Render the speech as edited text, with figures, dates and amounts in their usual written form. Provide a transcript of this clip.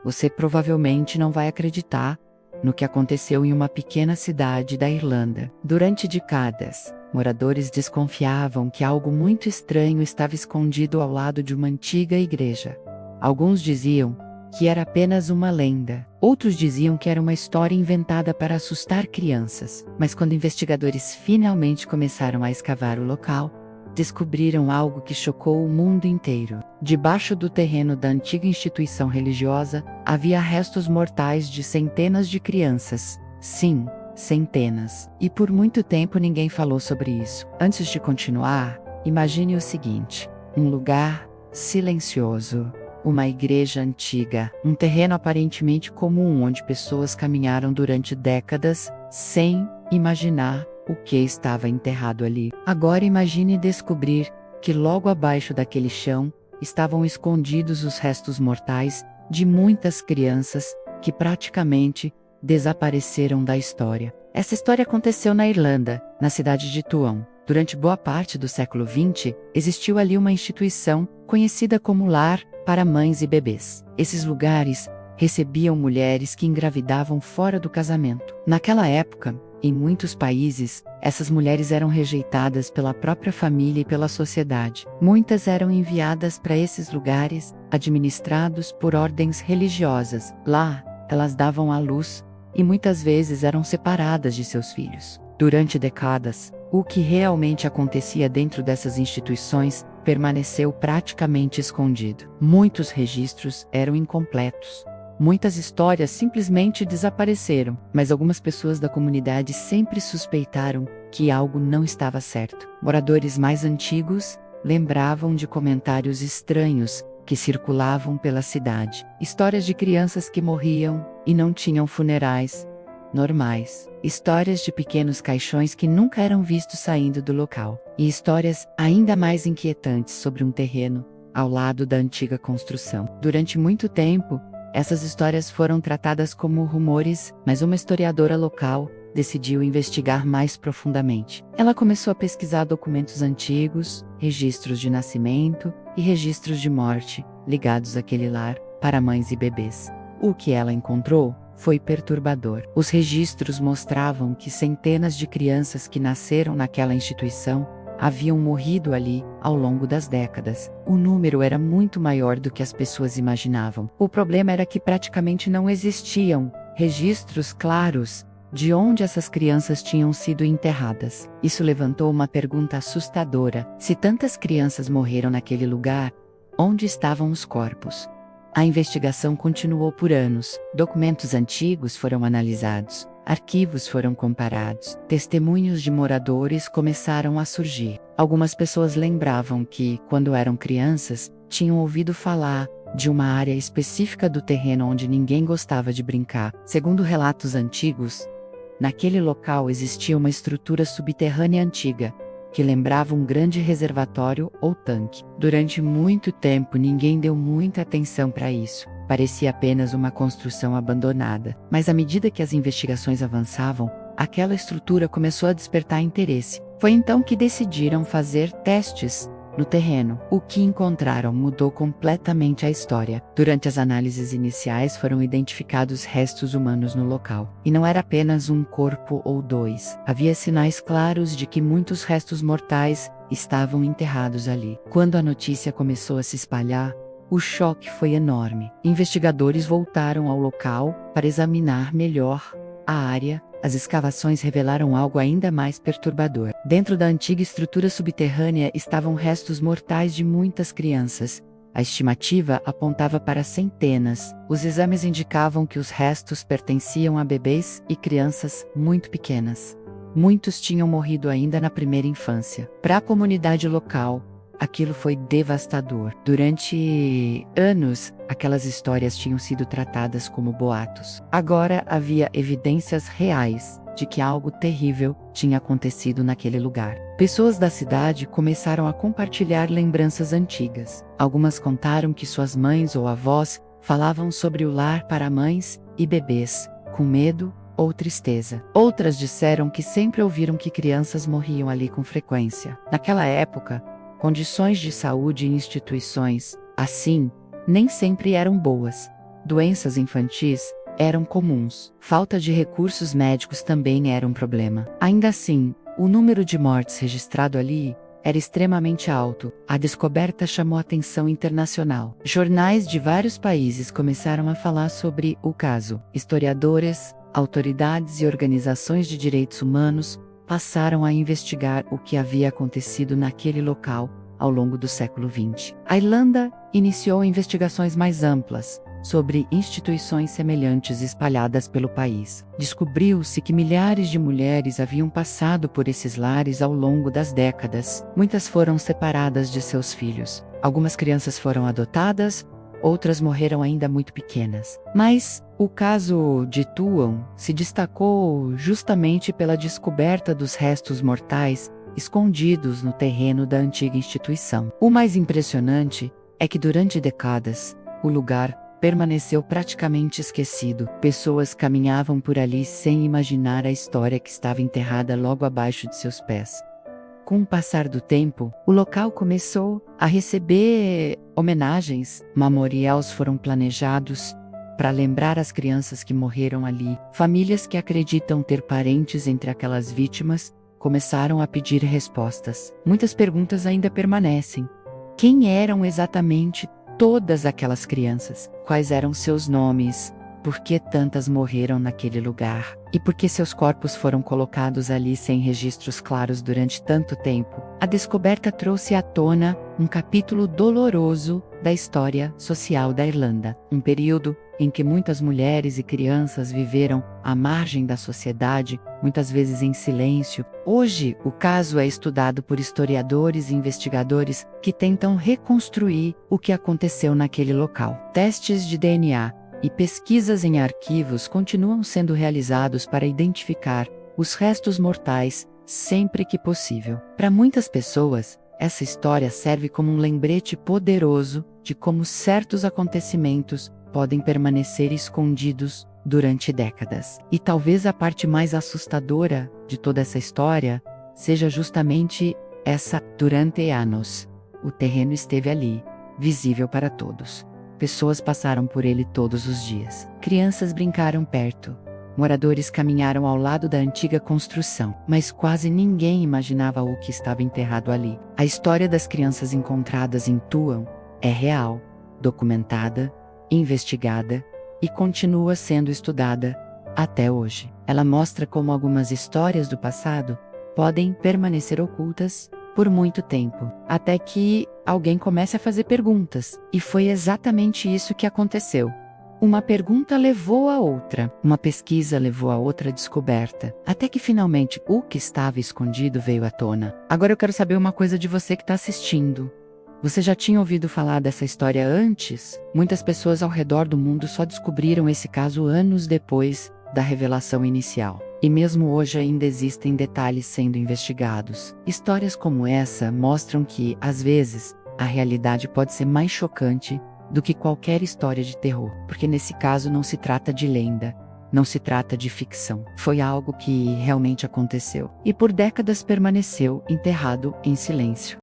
você provavelmente não vai acreditar no que aconteceu em uma pequena cidade da Irlanda. Durante décadas, moradores desconfiavam que algo muito estranho estava escondido ao lado de uma antiga igreja. Alguns diziam que era apenas uma lenda. Outros diziam que era uma história inventada para assustar crianças. Mas quando investigadores finalmente começaram a escavar o local, descobriram algo que chocou o mundo inteiro. Debaixo do terreno da antiga instituição religiosa, havia restos mortais de centenas de crianças. Sim, centenas. E por muito tempo ninguém falou sobre isso. Antes de continuar, imagine o seguinte: um lugar silencioso. Uma igreja antiga, um terreno aparentemente comum onde pessoas caminharam durante décadas, sem imaginar o que estava enterrado ali. Agora imagine descobrir que logo abaixo daquele chão estavam escondidos os restos mortais de muitas crianças que praticamente desapareceram da história. Essa história aconteceu na Irlanda, na cidade de Tuam. Durante boa parte do século XX, existiu ali uma instituição conhecida como Lar para Mães e Bebês. Esses lugares recebiam mulheres que engravidavam fora do casamento. Naquela época, em muitos países, essas mulheres eram rejeitadas pela própria família e pela sociedade. Muitas eram enviadas para esses lugares, administrados por ordens religiosas. Lá, elas davam à luz e muitas vezes eram separadas de seus filhos. Durante décadas, o que realmente acontecia dentro dessas instituições permaneceu praticamente escondido. Muitos registros eram incompletos. Muitas histórias simplesmente desapareceram, mas algumas pessoas da comunidade sempre suspeitaram que algo não estava certo. Moradores mais antigos lembravam de comentários estranhos que circulavam pela cidade. Histórias de crianças que morriam e não tinham funerais normais. Histórias de pequenos caixões que nunca eram vistos saindo do local. E histórias ainda mais inquietantes sobre um terreno ao lado da antiga construção. Durante muito tempo, essas histórias foram tratadas como rumores, mas uma historiadora local decidiu investigar mais profundamente. Ela começou a pesquisar documentos antigos, registros de nascimento e registros de morte ligados àquele lar para mães e bebês. O que ela encontrou foi perturbador. Os registros mostravam que centenas de crianças que nasceram naquela instituição haviam morrido ali ao longo das décadas. O número era muito maior do que as pessoas imaginavam. O problema era que praticamente não existiam registros claros de onde essas crianças tinham sido enterradas. Isso levantou uma pergunta assustadora: se tantas crianças morreram naquele lugar, onde estavam os corpos? A investigação continuou por anos. Documentos antigos foram analisados, arquivos foram comparados, testemunhos de moradores começaram a surgir. Algumas pessoas lembravam que, quando eram crianças, tinham ouvido falar de uma área específica do terreno onde ninguém gostava de brincar. Segundo relatos antigos, naquele local existia uma estrutura subterrânea antiga, que lembrava um grande reservatório ou tanque. Durante muito tempo ninguém deu muita atenção para isso. Parecia apenas uma construção abandonada. Mas à medida que as investigações avançavam, aquela estrutura começou a despertar interesse. Foi então que decidiram fazer testes no terreno. O que encontraram mudou completamente a história. Durante as análises iniciais foram identificados restos humanos no local. E não era apenas um corpo ou dois. Havia sinais claros de que muitos restos mortais estavam enterrados ali. Quando a notícia começou a se espalhar, o choque foi enorme. Investigadores voltaram ao local para examinar melhor a área. As escavações revelaram algo ainda mais perturbador. Dentro da antiga estrutura subterrânea estavam restos mortais de muitas crianças. A estimativa apontava para centenas. Os exames indicavam que os restos pertenciam a bebês e crianças muito pequenas. Muitos tinham morrido ainda na primeira infância. Para a comunidade local, aquilo foi devastador. Durante anos, aquelas histórias tinham sido tratadas como boatos. Agora havia evidências reais de que algo terrível tinha acontecido naquele lugar. Pessoas da cidade começaram a compartilhar lembranças antigas. Algumas contaram que suas mães ou avós falavam sobre o lar para mães e bebês, com medo ou tristeza. Outras disseram que sempre ouviram que crianças morriam ali com frequência. Naquela época, condições de saúde em instituições assim nem sempre eram boas. Doenças infantis eram comuns. Falta de recursos médicos também era um problema. Ainda assim, o número de mortes registrado ali era extremamente alto. A descoberta chamou a atenção internacional. Jornais de vários países começaram a falar sobre o caso. Historiadores, autoridades e organizações de direitos humanos passaram a investigar o que havia acontecido naquele local ao longo do século XX. A Irlanda iniciou investigações mais amplas sobre instituições semelhantes espalhadas pelo país. Descobriu-se que milhares de mulheres haviam passado por esses lares ao longo das décadas. Muitas foram separadas de seus filhos. Algumas crianças foram adotadas, outras morreram ainda muito pequenas. Mas o caso de Tuam se destacou justamente pela descoberta dos restos mortais escondidos no terreno da antiga instituição. O mais impressionante é que durante décadas, o lugar permaneceu praticamente esquecido. Pessoas caminhavam por ali sem imaginar a história que estava enterrada logo abaixo de seus pés. Com o passar do tempo, o local começou a receber homenagens. Memoriais foram planejados para lembrar as crianças que morreram ali. Famílias que acreditam ter parentes entre aquelas vítimas começaram a pedir respostas. Muitas perguntas ainda permanecem. Quem eram exatamente todas aquelas crianças? Quais eram seus nomes? Por que tantas morreram naquele lugar? E por que seus corpos foram colocados ali sem registros claros durante tanto tempo? A descoberta trouxe à tona um capítulo doloroso da história social da Irlanda. Um período em que muitas mulheres e crianças viveram à margem da sociedade, muitas vezes em silêncio. Hoje, o caso é estudado por historiadores e investigadores que tentam reconstruir o que aconteceu naquele local. Testes de DNA e pesquisas em arquivos continuam sendo realizados para identificar os restos mortais sempre que possível. Para muitas pessoas, essa história serve como um lembrete poderoso de como certos acontecimentos podem permanecer escondidos durante décadas. E talvez a parte mais assustadora de toda essa história seja justamente essa: durante anos, o terreno esteve ali, visível para todos. Pessoas passaram por ele todos os dias. Crianças brincaram perto. Moradores caminharam ao lado da antiga construção, mas quase ninguém imaginava o que estava enterrado ali. A história das crianças encontradas em Tuam é real, documentada, investigada e continua sendo estudada até hoje. Ela mostra como algumas histórias do passado podem permanecer ocultas por muito tempo, até que alguém comece a fazer perguntas. E foi exatamente isso que aconteceu. Uma pergunta levou a outra, uma pesquisa levou a outra descoberta, até que finalmente o que estava escondido veio à tona. Agora eu quero saber uma coisa de você que está assistindo. Você já tinha ouvido falar dessa história antes? Muitas pessoas ao redor do mundo só descobriram esse caso anos depois da revelação inicial. E mesmo hoje ainda existem detalhes sendo investigados. Histórias como essa mostram que, às vezes, a realidade pode ser mais chocante do que qualquer história de terror. Porque nesse caso não se trata de lenda, não se trata de ficção. Foi algo que realmente aconteceu. E por décadas permaneceu enterrado em silêncio.